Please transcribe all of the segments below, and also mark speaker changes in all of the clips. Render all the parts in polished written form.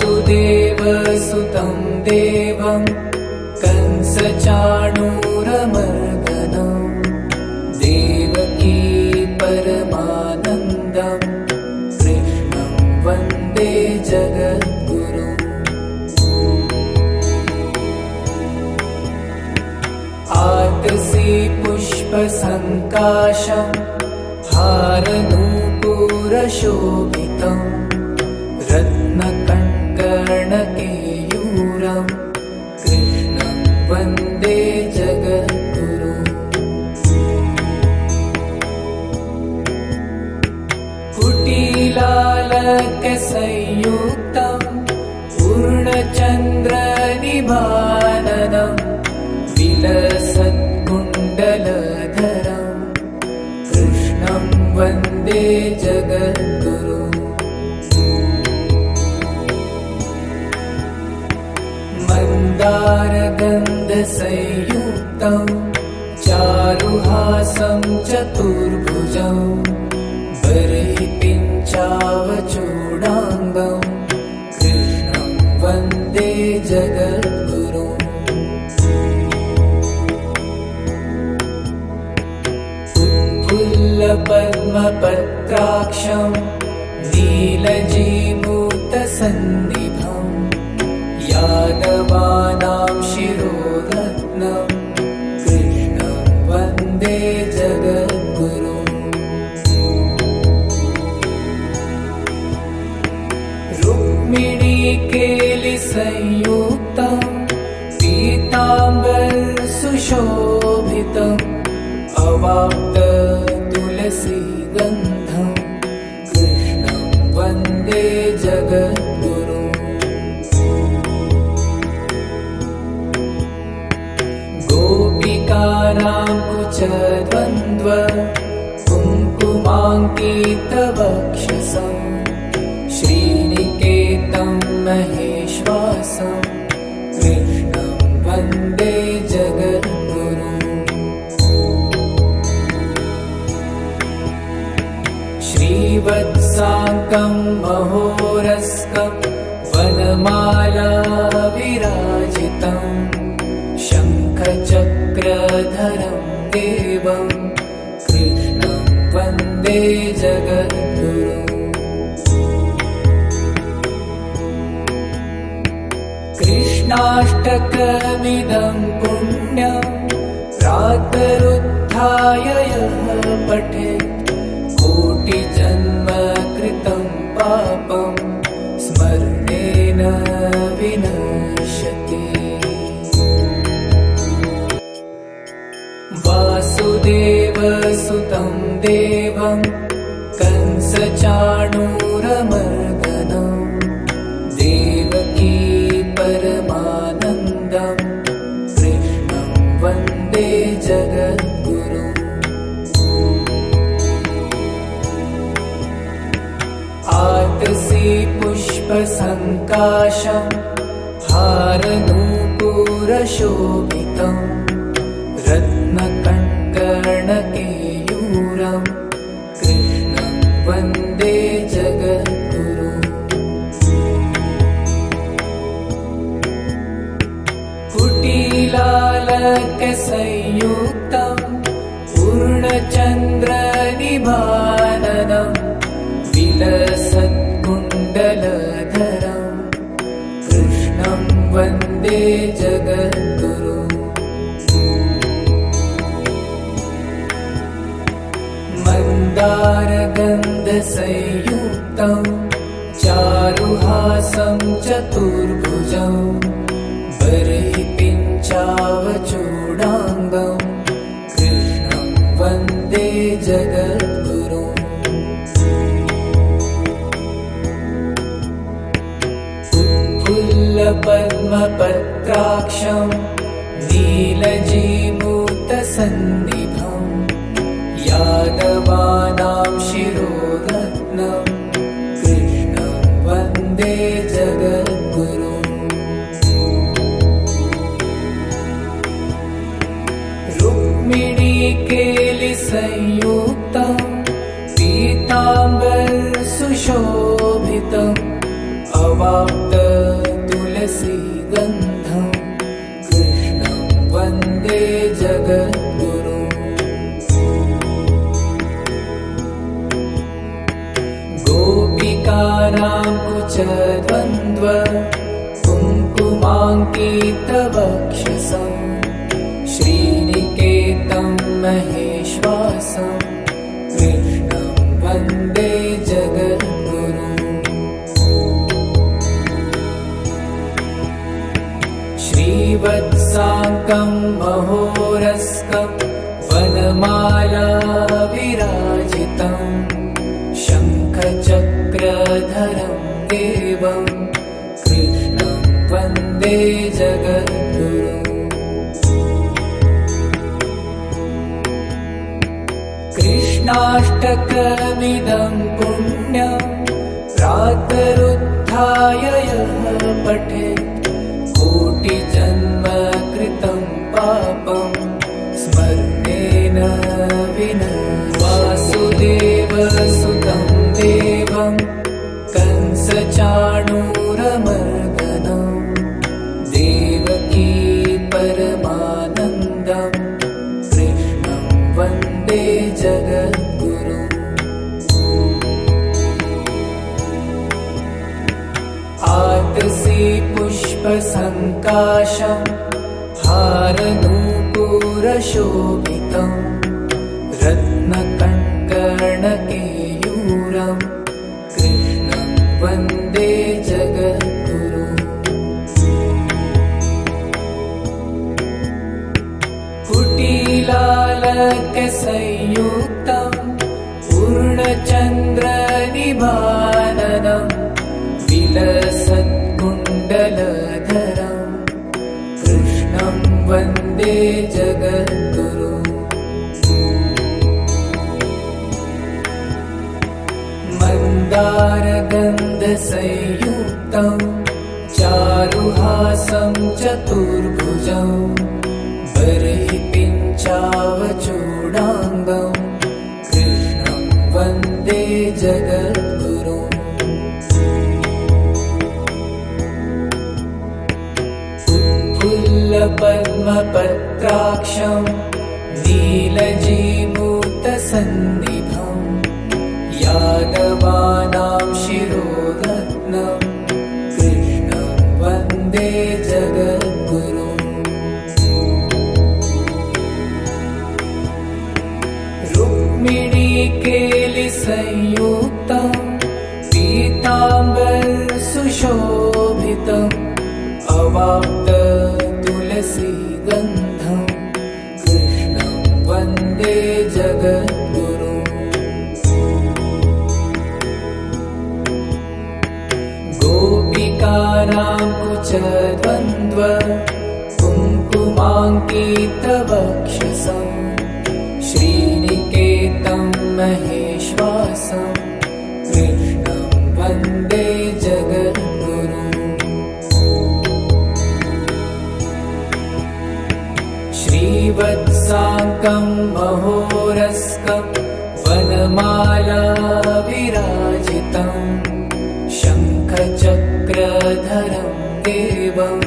Speaker 1: वासुदेवसुतं देवं कंसचाणूरमर्दनं देवकी परमानन्दं कृष्णं वन्दे जगद्गुरुम्। आतसी पुष्पसङ्काशं हारनूपुरशोभितं रत्नकङ्कणकेयूरं कृष्णं वन्दे जगद्गुरुम्। कुटिलालकसंयुक्तं पूर्णचन्द्रनिभाननं विलसत्कुण्डलधरं कृष्णं वन्दे जगद्गुरुम्। मन्दारगन्धसंयुक्तं चारुहासं चतुर्भुजं बर्हिपिञ्चावचूडाङ्गं कृष्णं वन्दे जगद्गुरुम्। उत्फुल्लपद्मपत्राक्षं नीलजीमूतसन्निभं यादवानां शिरोरत्नं कृष्णं वन्दे जगद्गुरुम्। रुक्मिणीकेलिसंयुक्तं पीताम्बरसुशोभितम् अवाप्ततुलसीगन्धं कृष्णं वन्दे जगद्गुरुम्। गोपिकानां कुचद्वन्द्व कुङ्कुमाङ्कितवक्षसं श्रीनिकेतं महेश्वासं कृष्णं वन्दे जगद्गुरुम्। श्रीवत्साङ्कं महोरस्कं वनमाला विराजितं शङ्खचक्रधरं देवं कृष्णं वन्दे जगद्गुरुम्। कृष्णाष्टकमिदं पुण्यं प्रातरुत्थाय यः पठेत् कोटिजन्मकृतं पापं स्मरणेन विनश्यति। वासुदेवसुतं देवं कंसचाणूरमर्दनं देवकी परमानन्दं कृष्णं वन्दे जगद्गुरुम्। आतसी पुष्पसङ्काशं हारनूपुरशोभितं रत्नकङ्कणकेयूरं कृष्णं वन्दे जगद्गुरुम्। कुटिलालकसंयुक्तं पूर्णचन्द्रनिभाननं विलसत्कुण्डलधरं कृष्णं वन्दे जगद्गुरुम्। मन्दारगन्धसंयुक्तं चारुहासं चतुर्भुजं बर्हिपिञ्चावचूडाङ्गं कृष्णं वन्दे जगद्गुरुम्। उत्फुल्लपद्मपत्राक्षं नीलजीमूतसन्निभं यादवानां शिरोरत्नं कृष्णं वन्दे जगद्गुरुम्। रुक्मिणीकेलिसंयुक्तं पीताम्बरसुशोभितं अवाप्त तुलसीगन्धं कृष्णं वन्दे जगद्गुरुम् गोपिकानां कुचद्वन्द्व कुङ्कुमाङ्कितवक्षसं श्रीनिकेतं महेश्वासं कृष्णं वन्दे जगद्गुरुम् श्रीवत्साङ्कं महोरस्कं वनमाला विराजितं शङ्खचक्रधरं देवं कृष्णं वन्दे जगद्गुरुम् कृष्णाष्टकमिदं पुण्यं प्रातरुत्थाय यः पठेत् कोटिजन्मकृतं पापं स्मरणेन विना वासुदेवसुतं देवं कंसचाणूरमर्दनं देवकी परमानन्दं कृष्णं वन्दे जगद्गुरुम् आतसी पुष्पसङ्काशं हारनूपुरशोभितं रत्नकङ्कणकेयूरं कृष्णं वन्दे जगद्गुरुम् कुटिलालकसंयुक्तं पूर्णचन्द्रनिभाननं विलसत्कुण्डलधरं कृष्णं वन्दे जगद्गुरुम् मन्दारगन्धसंयुक्तं चारुहासं चतुर्भुजं बर्हिपिञ्चावचूडाङ्गं कृष्णं वन्दे जगद्गुरुम् उत्फुल्लपद्मपत्राक्षं नीलजीमूतसन्निभं यादवानां शिरोरत्नं कृष्णं वन्दे जगद्गुरुम् रुक्मिणीकेलिसंयुक्तं पीताम्बरसुशोभितम् अवाप्त तुलसीगन्धं कृष्णं वन्दे जगद्गुरुम् गोपिकानां कुचद्वन्द्व कुङ्कुमाङ्कितवक्षसं श्रीनिकेतं महेश्वासं कृष्णं वन्दे जगद्गुरुम् श्रीवत्साङ्कं महोरस्कं वनमाला विराजितं शङ्खचक्रधरं देवं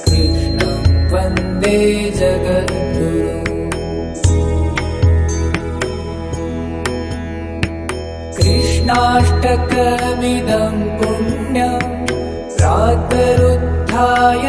Speaker 1: कृष्णं वन्दे जगद्गुरुम् कृष्णाष्टकमिदं पुण्यं प्रातरुत्थाय